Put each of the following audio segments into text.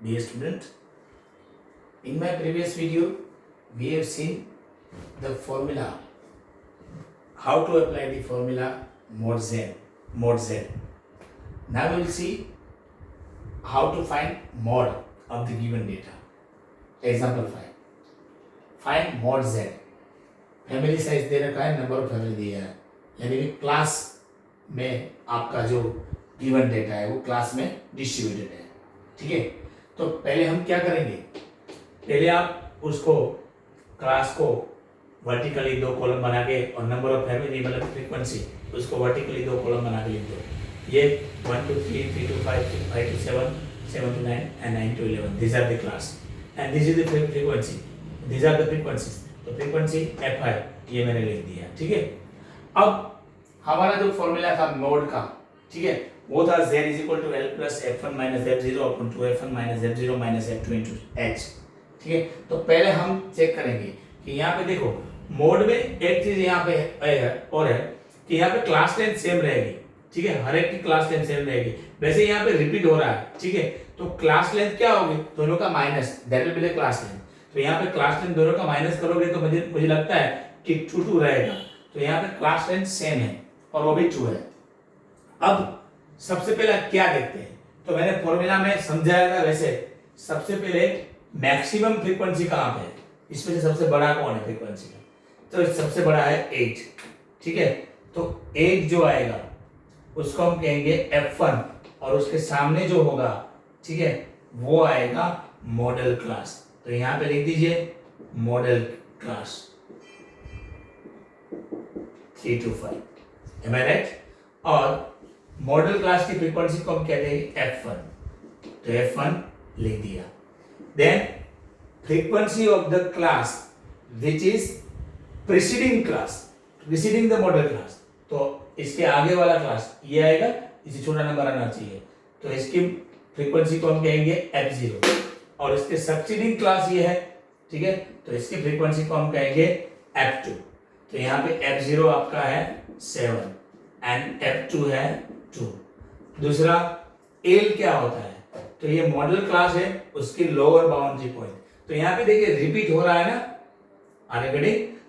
Dear student, in my previous video, we have seen the formula, how to apply the formula mod z. Now we will see how to find mod of the given data. Example 5. Find mod z. Family size दे रखा है, number of family दिया है, यानी कि class में आपका जो गिवन डेटा है वो क्लास में डिस्ट्रीब्यूटेड है. ठीक है, तो पहले हम क्या करेंगे, पहले आप उसको क्लास को वर्टिकली 2 कॉलम बना के और नंबर ऑफ फैमिली मतलब फ्रीक्वेंसी उसको वर्टिकली 2 कॉलम बना के लिख दो. ये 1 to 3, 3 to 5, 5 to 7, 7 to 9 and 9 to 11. These are the class and this is the frequency. These are the frequencies. तो फ्रीक्वेंसी f है, ये मैंने लिख दिया. ठीक है, अब हमारा जो फॉर्मूला था मोड का, ठीक है, वो था z is equal to l plus f1 minus f0 upon 2f1 minus f0 minus f2 into h. ठीक है, तो पहले हम चेक करेंगे कि यहाँ पे देखो मोड में एक चीज यहाँ पे है और है कि यहाँ पे क्लास लेंथ सेम रहेगी. ठीक है, हर एक की क्लास लेंथ सेम रहेगी. वैसे यहाँ पे रिपीट हो रहा है. ठीक है, तो क्लास लेंथ क्या होगी, दोनों का minus, that will be the class length. तो यहाँ पे क्लास लेंथ दोनों का माइनस करोगे तो मुझे लगता है कि 2 2 रहेगा. तो यहाँ पे क्लास लेंथ सेम है और वो भी 2 है. अब सबसे पहले क्या देखते हैं, तो मैंने फॉर्मूला में समझाया था. वैसे सबसे पहले मैक्सिमम फ्रीक्वेंसी कहाँ पे है, इसमें से सबसे बड़ा कौन है फ्रीक्वेंसी का, तो सबसे बड़ा है 8. ठीक है, तो 8 जो आएगा उसको हम कहेंगे f1 और उसके सामने जो होगा, ठीक है, वो आएगा मॉडल क्लास. तो यहां पे लिख दीजिए modal class 3 to 5. Am I right? और मॉडल क्लास की फ्रीक्वेंसी को हम कहते हैं f1. तो f1 लिख दिया. Then frequency of the class which is preceding the modal class. तो इसके आगे वाला क्लास ये आएगा, इसे छोटा नंबर आना चाहिए. तो इसकी फ्रीक्वेंसी को हम कहेंगे f0 और इसके सक्सीडिंग क्लास ये है. ठीक है, तो इसकी फ्रीक्वेंसी को हम कहेंगे f2. तो यहाँ पे f0 आपका है 7 एंड f2 है 2. दूसरा l क्या होता है, तो ये मॉडल क्लास है, उसकी लोअर बाउंड्री पॉइंट. तो यहाँ पे देखिए रिपीट हो रहा है ना, आगे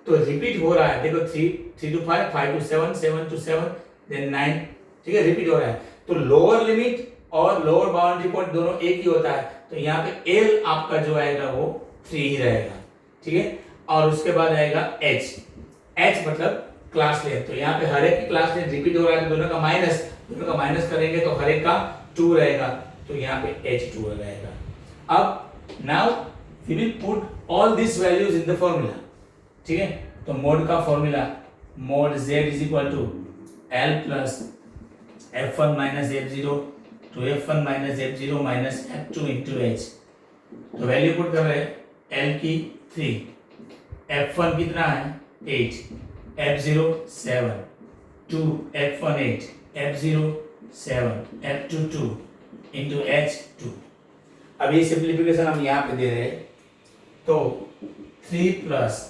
तो रिपीट हो रहा है. देखो 3 to 5, 5 to 7, 7 to 7, देन 9. ठीक है, रिपीट हो रहा है. तो लोअर लिमिट और लोअर बाउंड्री पॉइंट दोनों एक ही होता है. तो यहाँ पे l आपका जो आएगा वो 3 ही रहेगा. ठीक है, और उसके बाद आएगा h मतलब क्लास लेंथ. तो यहाँ पे हर एक की क्लास लेंथ रिपीट हो रहा है, तो दोनों का माइनस करेंगे तो हर एक का 2 रहेगा. तो यहाँ पे h2 रहेगा. अब now we will put all this values in the formula. ठीक है, तो मोड का formula mode z is equal to l plus f1 minus f0 to f1 minus f0 minus f2 into h. तो वैल्यू पुट कर रहे हैं l की 3, f1 कितना है 8, f0 7, 2 f1 8, f0 7, f2 2 into h 2. अब ये सिंप्लीफिकेशन हम यहाँ पे दे रहे हैं. तो 3 प्लस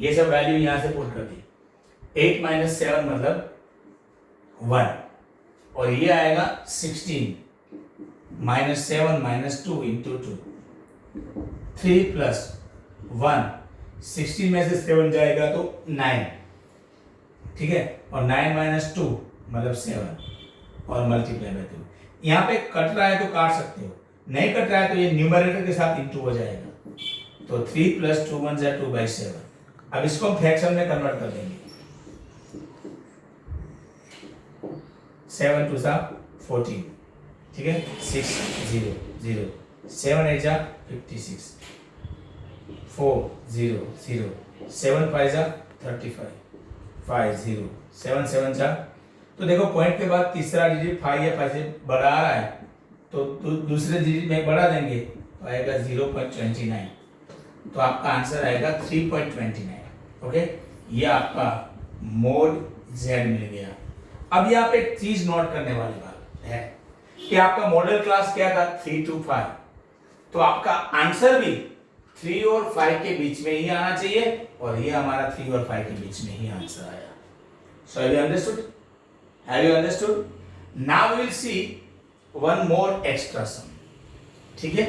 ये सब वैल्यू यहाँ से पुट कर दी. 8 माइनस 7 मतलब 1 और ये आएगा 16 माइनस 7 माइनस 2 इंटू 2. 3 प्लस 1, 16 में से 7 जाएगा तो 9. ठीक है, और 9 माइनस 2 मतलब 7 और मल्टीप्लाई बाय 2. यहाँ पे कट रहा है तो काट सकते हो, नहीं कट रहा है तो ये न्यूमरेटर के साथ इंटू हो जाएगा. तो 3 प्लस 2 1 जा 2/7. अब इसको हम फ्रैक्शन में कन्वर्ट कर देंगे. 7 2 सा 14. ठीक है, 6 0 0, 7 8 जा 56, 4 0 0, 7 5 जा 35, 5 0, 7 7 जा. तो देखो पॉइंट के बाद तीसरा डिजिट 5 या 5 से बढ़ा रहा है, तो दूसरे डिजिट में बढ़ा देंगे तो आएगा 0.29. तो आपका आंसर आएगा 3.29. ओके, ये आपका मोड z मिल गया. अब यहाँ पे एक चीज नोट करने वाली बात है कि आपका मॉडल क्लास क्या था 3 to 5. तो आपका आंसर भी 3 और 5 के बीच में ही आना चाहिए और ये हमारा 3 और 5 के बीच में ही आंसर आया. So have you understood? Now we will see one more extra sum. ठीक है।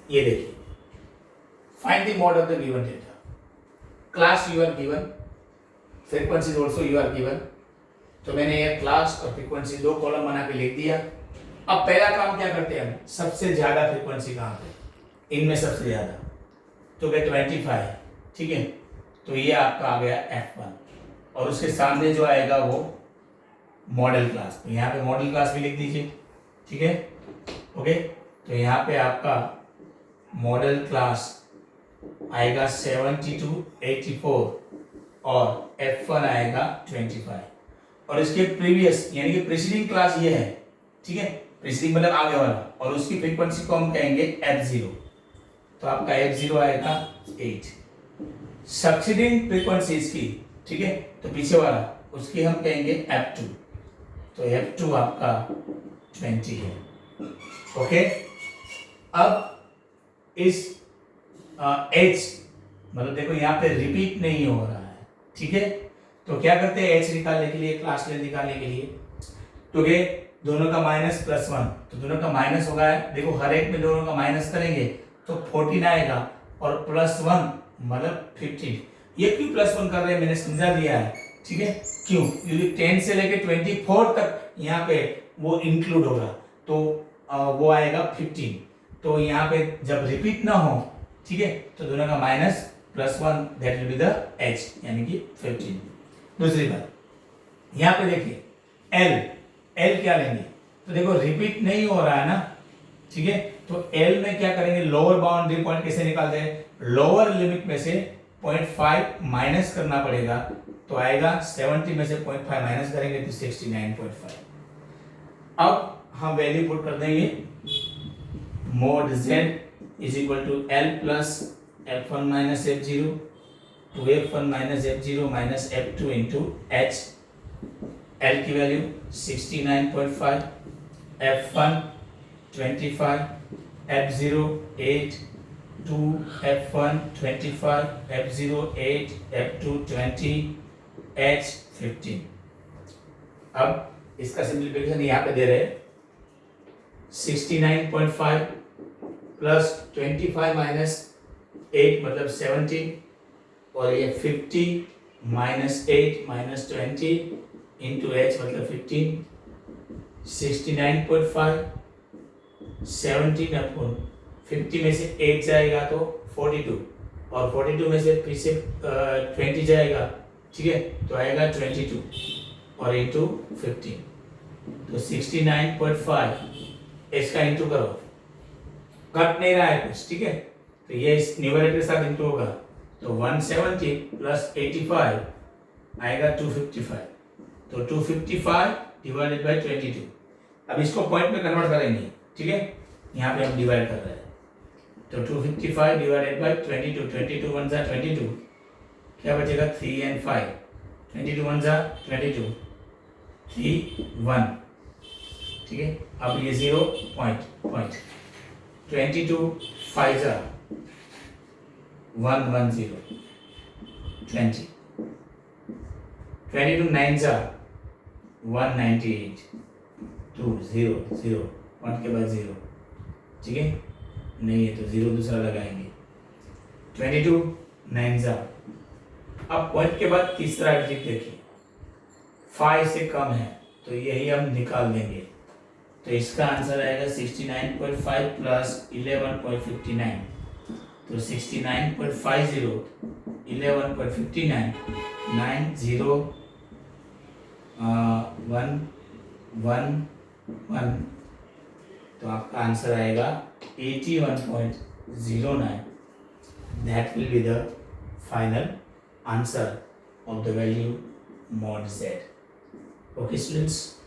ये देखिए, find the mode of the given data, class you are given, frequency also you are given. तो मैंने ये क्लास और फ्रीक्वेंसी दो कॉलम बना के लिख दिया। अब पहला काम क्या करते हैं हम, सबसे ज्यादा फ्रीक्वेंसी कहाँ पे, इनमें सबसे ज्यादा, तो क्या 25, ठीक है। तो ये आपका आ गया F1 और उसके सामने जो आएगा वो मॉडल क्लास, तो यहाँ पे मॉडल क्लास भी लिख दीजिए, ठीक है, ओके। तो यहाँ पे आपका मॉडल क्लास आएगा 72, 84 और F1 आएगा 25। और इसके प्रीवियस यानी कि प्रीसीडिंग क्लास ये है, ठीक है, प्रीसीडिंग मतलब आगे वाला, और उसकी फ्रीक्वेंसी को हम कहेंगे F0। तो आपका F0 आएगा 8। सक्सीडिंग फ्रीक्वेंसी इसकी, ठीक है, तो पीछे वाला उसकी हम कहेंगे F2। तो F2 आपका 20 है, ओके। अब इस H मतलब देखो यहाँ पे रिपीट नहीं हो रहा है, ठीक है। तो क्या करते हैं H निकालने के लिए, क्लास लेंथ निकालने के लिए, तो ये दोनों का माइनस प्लस 1, तो दोनों का माइनस होगा, देखो हर एक में दोनों का माइनस करेंगे तो 14 आएगा और प्लस 1 मतलब 15। ये क्यों प्लस 1 कर रहे हैं मैंने समझा दिया है, ठीक है, क्यों, क्योंकि 10 से लेके 24 तक यहाँ पे वो इंक्लूड होगा, तो वो आएगा 15। तो यहाँ पे जब रिपीट ना हो, ठीक है, तो दोनों का minus plus 1 that will be the H यानी कि 15। दूसरी बात यहाँ पे देखिए L क्या लेंगे, तो देखो रिपीट नहीं हो रहा है ना, ठीक है, तो L में क्या करेंगे, लोअर बाउंड्री पॉइंट कैसे निकालते हैं, लोअर लिमिट में से 0.5 माइनस करना पड़ेगा, तो आएगा 70 में से 0.5 माइनस करेंगे तो 69.5। अब हम वैल्यू पुट कर देंगे, mod z is equal to L plus F1 minus F0 to F1 minus F0 minus F2 into H। L की value 69.5, F1 25, F0 8, 2 F1 25, F0 8, F2 20, H 15। अब इसका सिंप्लीफिकेशन यहाँ पे दे रहे हैं 69.5 प्लस 25 माइनस 8 मतलब 17 और ये 50 माइनस 8 माइनस 20 इंटू H मतलब 15। 69.5 17 अपॉन 50 में से 8 जाएगा तो 42 और 42 में से फिर से 20 जाएगा, ठीक है, तो आएगा 22 और इंटू 15। तो 69.5 इसका इंटू करो, कट नहीं रहा है कुछ, ठीक है, तो ये इस न्यूमरेटर के साथ इंटू होगा, तो 170 प्लस 85 आएगा 255। तो 255 डिवाइडेड बाय 22। अब इसको पॉइंट में कन्वर्ट करेंगे, ठीक है, यहाँ पे हम डिवाइड कर रहे हैं, तो 255 डिवाइडेड बाय 22, 22 1 जा 22, क्या बचेगा 3 and 5, 22 1 जा 22, 3 1, ठीक है। अब ये 0 पॉइंट 22 5 जा 1 1 0 20, 22 9 जा 198 2 0 0 1 के बाद 0, ठीक है, नहीं है तो 0 दूसरा लगाएंगे, 22 9 जा। अब पॉइंट के बाद तीसरा डिजिट देखिए 5 से कम है तो यही हम निकाल देंगे, तो इसका आंसर आएगा 69.5 प्लस 11.59, तो 69.50 11.59 90 1 1 1, तो आपका आंसर आएगा 81.09। That will be the final answer of the value mod z. Okay students.